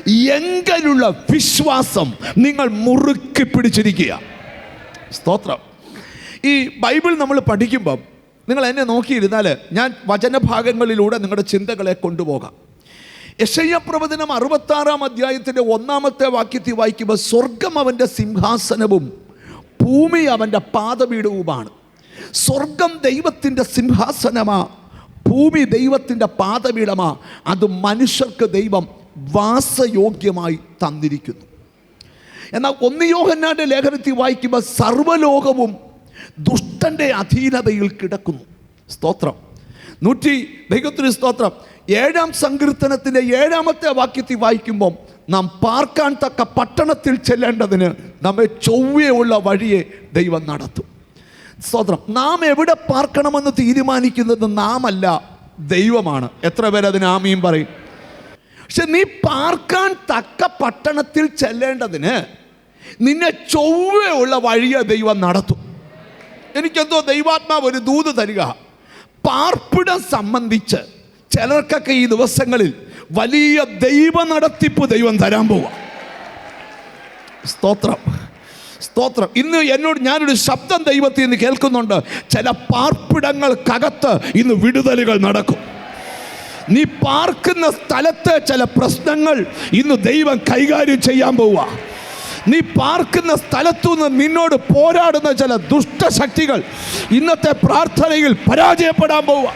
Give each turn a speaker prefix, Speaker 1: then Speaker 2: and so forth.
Speaker 1: എങ്കിലുള്ള വിശ്വാസം നിങ്ങൾ മുറുക്കി പിടിച്ചിരിക്കുക. സ്തോത്രം. ഈ ബൈബിൾ നമ്മൾ പഠിക്കുമ്പം നിങ്ങൾ എന്നെ നോക്കിയിരുന്നാൽ ഞാൻ വചനഭാഗങ്ങളിലൂടെ നിങ്ങളുടെ ചിന്തകളെ കൊണ്ടുപോകാം. യെശയ്യാ പ്രവചനം 66-ാം അധ്യായത്തിൻ്റെ 1-ാമത്തെ വാക്യത്തിൽ വായിക്കുമ്പോൾ സ്വർഗം അവൻ്റെ സിംഹാസനവും ഭൂമി അവൻ്റെ പാദപീഠവുമാണ്. സ്വർഗം ദൈവത്തിൻ്റെ സിംഹാസനമാ, ഭൂമി ദൈവത്തിൻ്റെ പാദപീഠമാ. അത് മനുഷ്യർക്ക് ദൈവം വാസയോഗ്യമായി തന്നിരിക്കുന്നു. എന്നാൽ 1 യോഹന്നാന്റെ ലേഖനത്തിൽ വായിക്കുമ്പോൾ സർവ്വലോകവും ദുഷ്ടൻ്റെ അധീനതയിൽ കിടക്കുന്നു. സ്തോത്രം. ദൈവത്തിന് സ്തോത്രം. 7-ാം സങ്കീർത്തനത്തിൻ്റെ 7-ാമത്തെ വാക്യത്തിൽ വായിക്കുമ്പം നാം പാർക്കാൻ തക്ക പട്ടണത്തിൽ ചെല്ലേണ്ടതിന് നമ്മെ ചൊവ്വയുള്ള വഴിയെ ദൈവം നടത്തും. സ്തോത്രം. നാം എവിടെ പാർക്കണമെന്ന് തീരുമാനിക്കുന്നത് നാമല്ല, ദൈവമാണ്. എത്ര പേരതിന് ആമീൻ പറയും? പക്ഷെ നീ പാർക്കാൻ തക്ക പട്ടണത്തിൽ ചെല്ലേണ്ടതിന് നിന്നെ ചൊവ്വയുള്ള വഴിയെ ദൈവം നടത്തും. എനിക്കെന്തോ ദൈവാത്മാവ് ഒരു ദൂത് തരിക. പാർപ്പിടം സംബന്ധിച്ച് ചിലർക്കൊക്കെ ഈ ദിവസങ്ങളിൽ വലിയ ദൈവ നടത്തിപ്പ് ദൈവം തരാൻ പോവുക. സ്തോത്രം, സ്തോത്രം. ഇന്ന് ഞാനൊരു ശബ്ദം ദൈവത്തിൽ നിന്ന് കേൾക്കുന്നുണ്ട്. ചില പാർപ്പിടങ്ങൾക്കകത്ത് ഇന്ന് വിടുതലുകൾ നടക്കും. നീ പാർക്കുന്ന സ്ഥലത്തെ ചില പ്രശ്നങ്ങൾ ഇന്ന് ദൈവം കൈകാര്യം ചെയ്യാൻ പോവുക. നീ പാർക്കുന്ന സ്ഥലത്തുനിന്ന് നിന്നോട് പോരാടുന്ന ചില ദുഷ്ടശക്തികൾ ഇന്നത്തെ പ്രാർത്ഥനയിൽ പരാജയപ്പെടാൻ പോവുക.